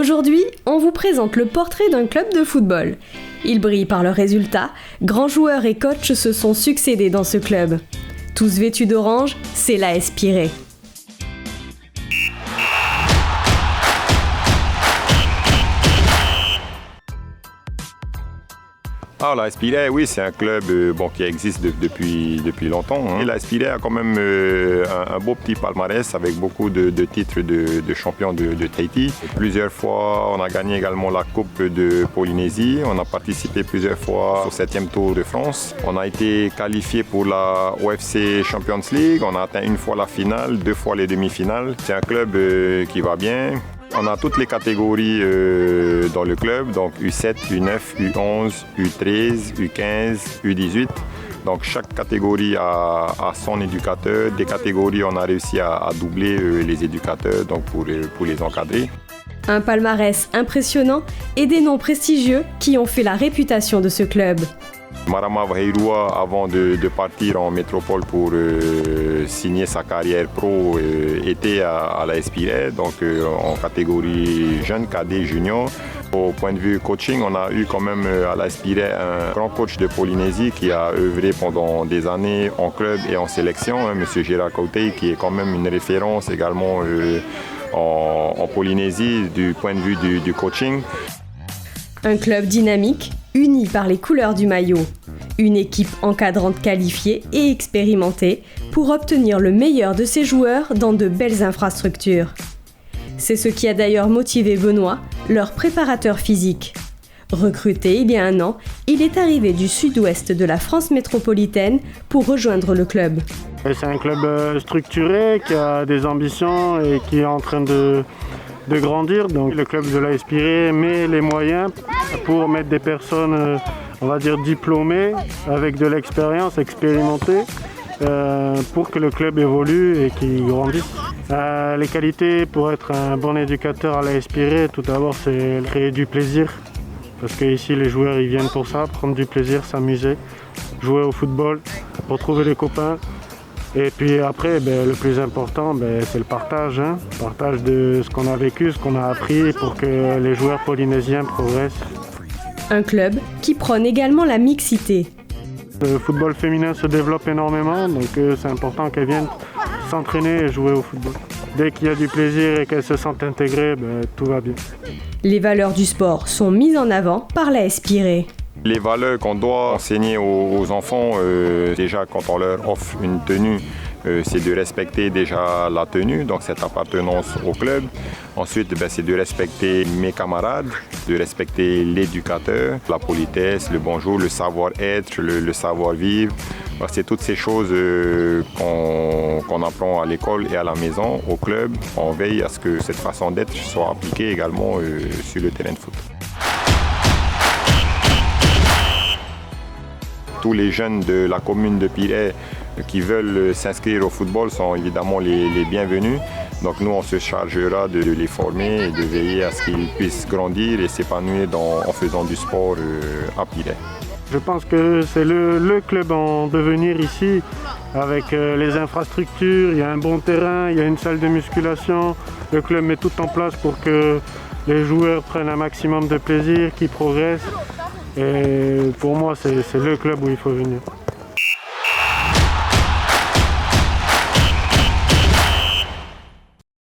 Aujourd'hui, on vous présente le portrait d'un club de football. Il brille par leurs résultats, grands joueurs et coachs se sont succédés dans ce club. Tous vêtus d'orange, c'est l'AS Pirée. L'AS Pirée, oui, c'est un club qui existe depuis longtemps. L'AS Pirée a quand même un beau petit palmarès avec beaucoup de titres de champion de Tahiti. Plusieurs fois, on a gagné également la Coupe de Polynésie. On a participé plusieurs fois au 7e Tour de France. On a été qualifié pour la OFC Champions League. On a atteint une fois la finale, 2 fois les demi-finales. C'est un club qui va bien. On a toutes les catégories dans le club, donc U7, U9, U11, U13, U15, U18. Donc chaque catégorie a son éducateur. Des catégories, on a réussi à doubler les éducateurs donc pour les encadrer. Un palmarès impressionnant et des noms prestigieux qui ont fait la réputation de ce club. Marama Vaheirua, avant de partir en métropole pour signer sa carrière pro, était à l'AS Pirée, donc en catégorie jeune, cadet, junior. Au point de vue coaching, on a eu quand même à l'AS Pirée un grand coach de Polynésie qui a œuvré pendant des années en club et en sélection, M. Gérard Kautei, qui est quand même une référence également en Polynésie du point de vue du coaching. Un club dynamique, uni par les couleurs du maillot. Une équipe encadrante qualifiée et expérimentée pour obtenir le meilleur de ses joueurs dans de belles infrastructures. C'est ce qui a d'ailleurs motivé Benoît, leur préparateur physique. Recruté il y a 1 an, il est arrivé du sud-ouest de la France métropolitaine pour rejoindre le club. C'est un club structuré qui a des ambitions et qui est en train de grandir. Donc le club de l'AS Pirée met les moyens pour mettre des personnes, on va dire diplômées, avec de l'expérience, expérimentées, pour que le club évolue et qu'il grandisse. Les qualités pour être un bon éducateur à l'AS Pirée, tout d'abord, c'est créer du plaisir. Parce qu'ici, les joueurs ils viennent pour ça, prendre du plaisir, s'amuser, jouer au football, retrouver les copains. Et puis après, le plus important, c'est le partage. Le partage de ce qu'on a vécu, ce qu'on a appris pour que les joueurs polynésiens progressent. Un club qui prône également la mixité. Le football féminin se développe énormément, donc c'est important qu'elles viennent s'entraîner et jouer au football. Dès qu'il y a du plaisir et qu'elles se sentent intégrées, tout va bien. Les valeurs du sport sont mises en avant par l'AS Pirée. Les valeurs qu'on doit enseigner aux enfants, déjà quand on leur offre une tenue, c'est de respecter déjà la tenue, donc cette appartenance au club. Ensuite, c'est de respecter mes camarades, de respecter l'éducateur, la politesse, le bonjour, le savoir-être, le savoir-vivre. C'est toutes ces choses qu'on apprend à l'école et à la maison, au club. On veille à ce que cette façon d'être soit appliquée également sur le terrain de foot. Tous les jeunes de la commune de Pirée qui veulent s'inscrire au football sont évidemment les bienvenus. Donc nous, on se chargera de les former et de veiller à ce qu'ils puissent grandir et s'épanouir en faisant du sport à Pirée. Je pense que c'est le club en devenir ici, avec les infrastructures, il y a un bon terrain, il y a une salle de musculation. Le club met tout en place pour que les joueurs prennent un maximum de plaisir, qu'ils progressent. Et pour moi, c'est le club où il faut venir.